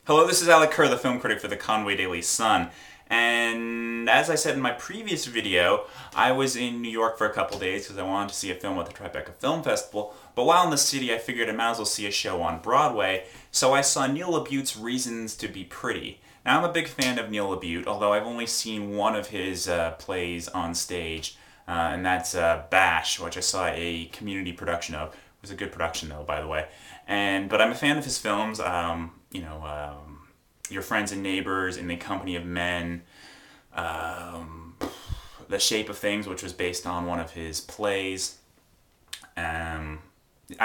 Hello, this is Alec Kerr, the film critic for the Conway Daily Sun. And as I said in my previous video, I was in New York for a couple days because I wanted to see a film at the Tribeca Film Festival. But while in the city, I figured I might as well see a show on Broadway, so I saw Neil LaBute's Reasons to Be Pretty. Now, I'm a big fan of Neil LaBute, although I've only seen one of his plays on stage, and that's Bash, which I saw a community production of. It was a good production, though, by the way. But I'm a fan of his films. Your Friends and Neighbors, In the Company of Men, The Shape of Things, which was based on one of his plays. I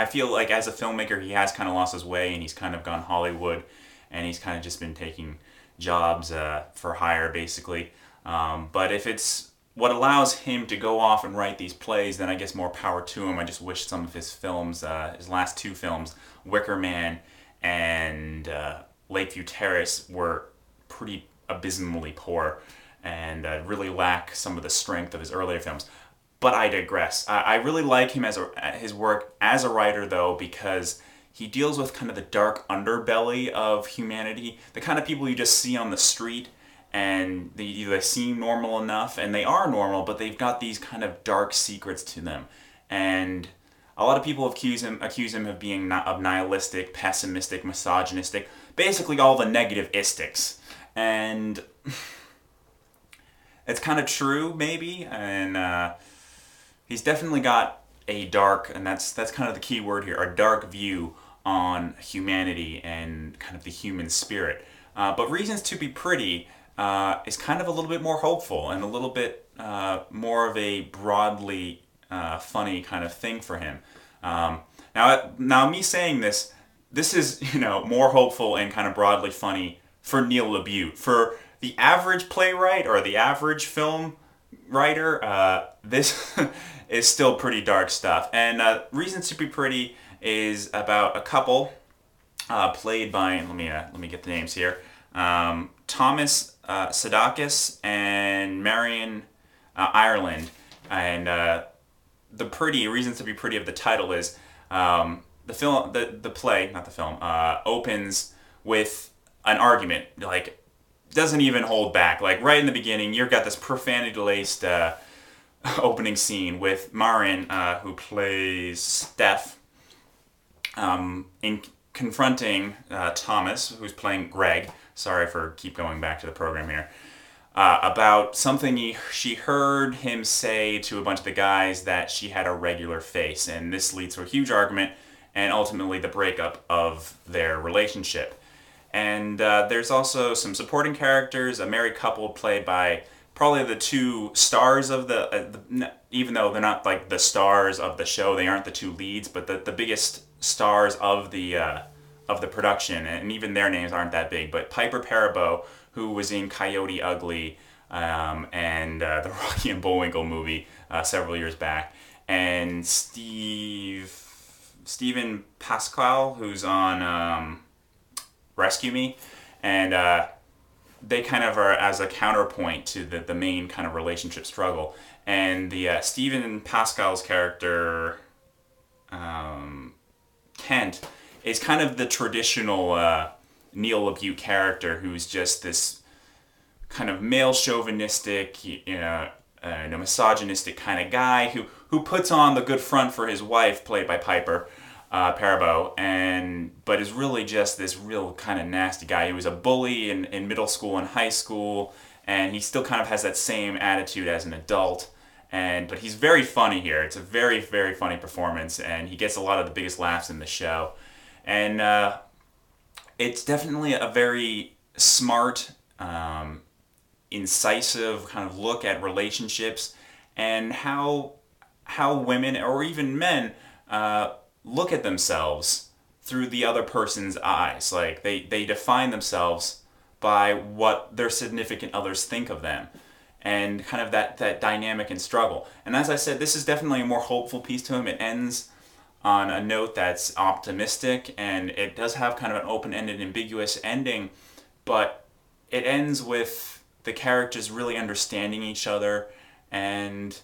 feel like as a filmmaker he has kind of lost his way and he's kind of gone Hollywood and he's kind of just been taking jobs for hire basically. But if it's what allows him to go off and write these plays, then I guess more power to him. I just wish some of his films, his last two films, Wicker Man and Lakeview Terrace, were pretty abysmally poor and really lack some of the strength of his earlier films. But I digress. I really like him as his work as a writer, though, because he deals with kind of the dark underbelly of humanity, the kind of people you just see on the street, and they seem normal enough, and they are normal, but they've got these kind of dark secrets to them. And a lot of people accuse him of being nihilistic, pessimistic, misogynistic, basically all the negative istics. And it's kind of true, maybe, and he's definitely got a dark, and that's kind of the key word here, a dark view on humanity and kind of the human spirit. But Reasons to Be Pretty is kind of a little bit more hopeful and a little bit more of a broadly funny kind of thing for him. Now me saying this is, more hopeful and kind of broadly funny for Neil LaBute. For the average playwright or the average film writer, this is still pretty dark stuff. And Reasons to Be Pretty is about a couple played by, let me get the names here, Thomas Sadakis and Marion Ireland. And the Reasons to Be Pretty of the title is the play, not the film, opens with an argument. Like, doesn't even hold back. Like, right in the beginning, you've got this profanity-laced opening scene with Marion, who plays Steph, in confronting Thomas, who's playing Greg. Sorry for keep going back to the program here. About something she heard him say to a bunch of the guys, that she had a regular face, and this leads to a huge argument and ultimately the breakup of their relationship. And there's also some supporting characters, a married couple played by probably the two stars of even though they're not like the stars of the show, they aren't the two leads, but the biggest stars of the production, and even their names aren't that big, but Piper Perabo, who was in Coyote Ugly and the Rocky and Bullwinkle movie several years back, and Stephen Pasquale, who's on Rescue Me, and they kind of are as a counterpoint to the main kind of relationship struggle. And the Stephen Pasquale's character, Kent, is kind of the traditional Neil LaBute character, who's just this kind of male chauvinistic, misogynistic kind of guy who puts on the good front for his wife, played by Piper Perabo, but is really just this real kind of nasty guy. He was a bully in middle school and high school, and he still kind of has that same attitude as an adult. But he's very funny here. It's a very, very funny performance, and he gets a lot of the biggest laughs in the show. And it's definitely a very smart, incisive kind of look at relationships and how women or even men look at themselves through the other person's eyes. Like, they define themselves by what their significant others think of them, and kind of that dynamic and struggle. And as I said, this is definitely a more hopeful piece to him. It ends on a note that's optimistic, and it does have kind of an open-ended, ambiguous ending, but it ends with the characters really understanding each other and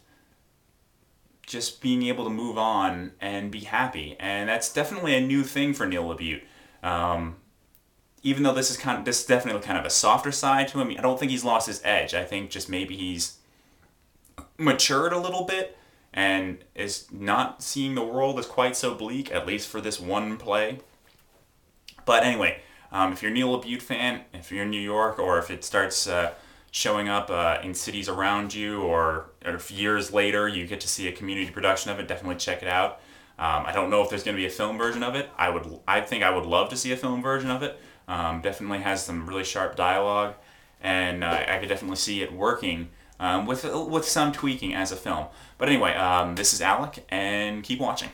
just being able to move on and be happy. And that's definitely a new thing for Neil LaBute. even though this is definitely kind of a softer side to him, I don't think he's lost his edge. I think just maybe he's matured a little bit and is not seeing the world as quite so bleak, at least for this one play. But anyway, if you're a Neil LaBute fan, if you're in New York, or if it starts showing up in cities around you, or if years later you get to see a community production of it, definitely check it out. I don't know if there's going to be a film version of it. I think I would love to see a film version of it. Definitely has some really sharp dialogue, and I could definitely see it working with some tweaking as a film. But anyway, this is Alec, and keep watching.